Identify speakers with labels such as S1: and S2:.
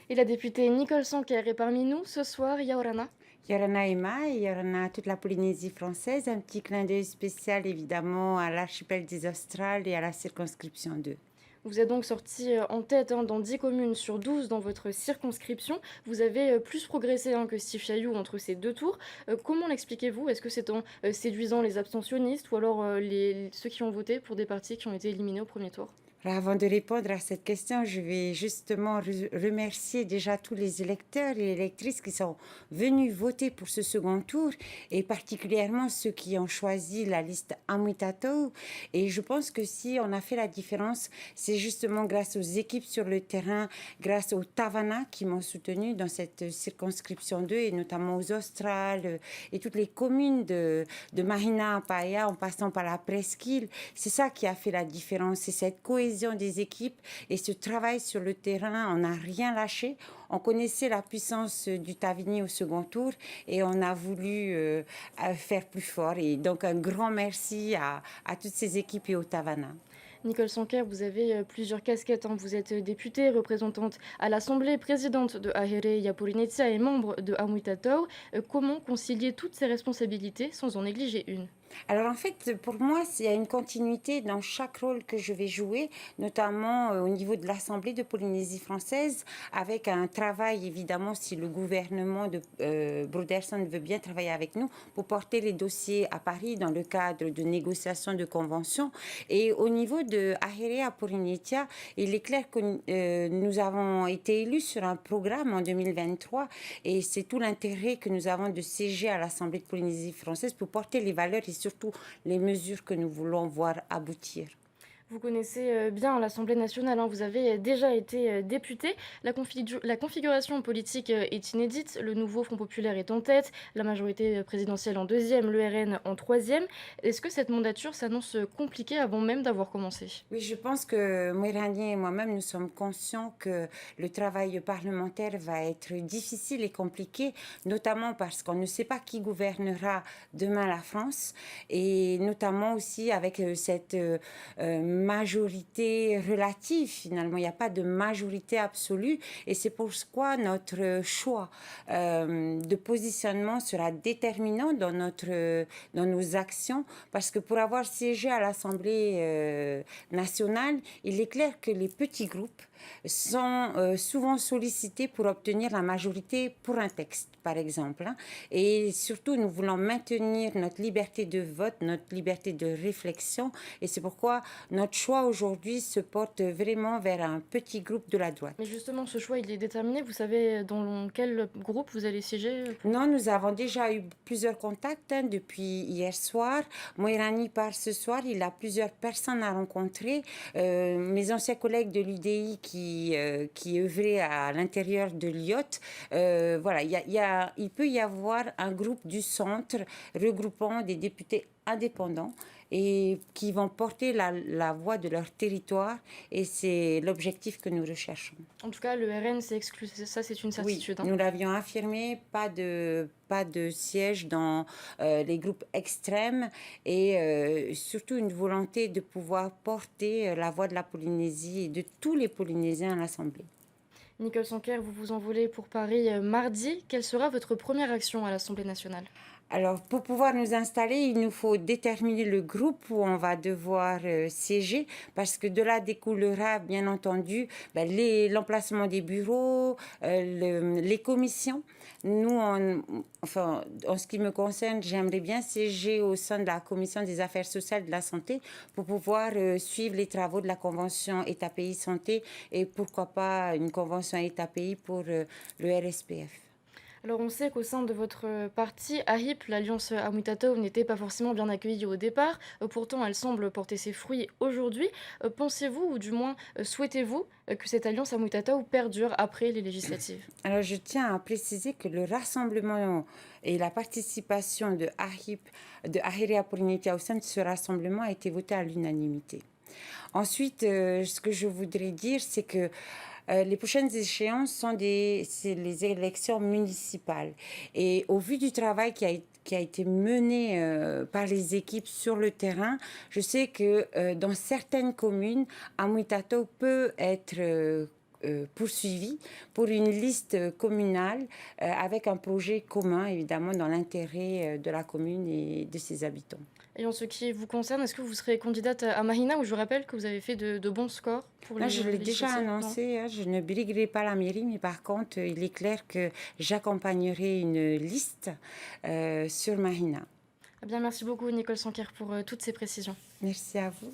S1: Et la députée Nicole Sanquer est parmi nous ce soir, Yaorana.
S2: Yorana Emma et Yorana toute la Polynésie française. Un petit clin d'œil spécial évidemment à l'archipel des Australes et à la circonscription 2.
S1: Vous êtes donc sorti en tête dans 10 communes sur 12 dans votre circonscription. Vous avez plus progressé que Steve Chailloux entre ces deux tours. Comment l'expliquez-vous? Est-ce que c'est en séduisant les abstentionnistes ou alors ceux qui ont voté pour des partis qui ont été éliminés au premier tour?
S2: Alors, avant de répondre à cette question, je vais justement remercier déjà tous les électeurs et électrices qui sont venus voter pour ce second tour et particulièrement ceux qui ont choisi la liste Amwitato. Et je pense que si on a fait la différence, c'est justement grâce aux équipes sur le terrain, grâce aux Tavana qui m'ont soutenu dans cette circonscription 2 et notamment aux Australes et toutes les communes de Mahina à Paia en passant par la Presqu'île. C'est ça qui a fait la différence, c'est cette cohésion des équipes et ce travail sur le terrain. On n'a rien lâché. On connaissait la puissance du Tavini au second tour et on a voulu faire plus fort. Et donc un grand merci à toutes ces équipes et au Tavana.
S1: Nicole Sanquer, vous avez plusieurs casquettes. Vous êtes députée, représentante à l'Assemblée, présidente de Ahere Yapurinetia et membre de Amwitato. Comment concilier toutes ces responsabilités sans en négliger une?
S2: Alors en fait, pour moi, il y a une continuité dans chaque rôle que je vais jouer, notamment au niveau de l'Assemblée de Polynésie française, avec un travail évidemment, si le gouvernement de Broderson veut bien travailler avec nous, pour porter les dossiers à Paris dans le cadre de négociations de conventions. Et au niveau de Aherea Polynesia, il est clair que nous avons été élus sur un programme en 2023 et c'est tout l'intérêt que nous avons de siéger à l'Assemblée de Polynésie française pour porter les valeurs et surtout les mesures que nous voulons voir aboutir.
S1: Vous connaissez bien l'Assemblée nationale, vous avez déjà été député. La configuration politique est inédite. Le nouveau Front populaire est en tête, la majorité présidentielle en deuxième, le RN en troisième. Est-ce que cette mandature s'annonce compliquée avant même d'avoir commencé?
S2: Oui, je pense que Moirani et moi-même, nous sommes conscients que le travail parlementaire va être difficile et compliqué, notamment parce qu'on ne sait pas qui gouvernera demain la France, et notamment aussi avec cette majorité relative, finalement. Il n'y a pas de majorité absolue, et c'est pourquoi notre choix de positionnement sera déterminant dans nos actions, parce que pour avoir siégé à l'Assemblée nationale, il est clair que les petits groupes sont souvent sollicités pour obtenir la majorité pour un texte, par exemple. Et surtout, nous voulons maintenir notre liberté de vote, notre liberté de réflexion. Et c'est pourquoi notre choix aujourd'hui se porte vraiment vers un petit groupe de la droite.
S1: Mais justement, ce choix, il est déterminé. Vous savez dans quel groupe vous allez siéger
S2: Non, nous avons déjà eu plusieurs contacts depuis hier soir. Moirani part ce soir. Il a plusieurs personnes à rencontrer. Mes anciens collègues de l'UDI qui œuvraient à l'intérieur de l'IOT. Voilà, il peut y avoir un groupe du centre regroupant des députés indépendants et qui vont porter la voix de leur territoire. Et c'est l'objectif que nous recherchons.
S1: En tout cas, le RN, c'est exclu. Ça, c'est une
S2: Oui,
S1: certitude.
S2: nous l'avions affirmé, pas de siège dans les groupes extrêmes et surtout une volonté de pouvoir porter la voix de la Polynésie et de tous les Polynésiens à l'Assemblée.
S1: Nicole Sanquer, vous vous envolez pour Paris mardi. Quelle sera votre première action à l'Assemblée nationale?
S2: Alors, pour pouvoir nous installer, il nous faut déterminer le groupe où on va devoir siéger, parce que de là découlera, bien entendu, l'emplacement des bureaux, les commissions. Nous, en ce qui me concerne, j'aimerais bien siéger au sein de la commission des affaires sociales de la santé pour pouvoir suivre les travaux de la convention État-Pays Santé et pourquoi pas une convention État-Pays pour le RSPF.
S1: Alors on sait qu'au sein de votre parti, AHIP, l'Alliance Amwitato, n'était pas forcément bien accueillie au départ. Pourtant, elle semble porter ses fruits aujourd'hui. Pensez-vous, ou du moins souhaitez-vous, que cette Alliance Amwitato perdure après les législatives?
S2: Alors, je tiens à préciser que le rassemblement et la participation de AHIP, de Ahirea Polynesia au sein de ce rassemblement a été voté à l'unanimité. Ensuite, ce que je voudrais dire, c'est que les prochaines échéances c'est les élections municipales. Et au vu du travail qui a été mené par les équipes sur le terrain, je sais que dans certaines communes, Amwitato peut être poursuivi pour une liste communale avec un projet commun, évidemment, dans l'intérêt de la commune et de ses habitants.
S1: Et en ce qui vous concerne, est-ce que vous serez candidate à Mahina, où je rappelle que vous avez fait de bons scores pour
S2: Là,
S1: les
S2: je l'ai déjà
S1: législatives? Non?
S2: annoncé, hein, je ne briguerai pas la mairie, mais par contre, il est clair que j'accompagnerai une liste sur Mahina.
S1: Eh bien, merci beaucoup, Nicole Sanquer, pour toutes ces précisions.
S2: Merci à vous.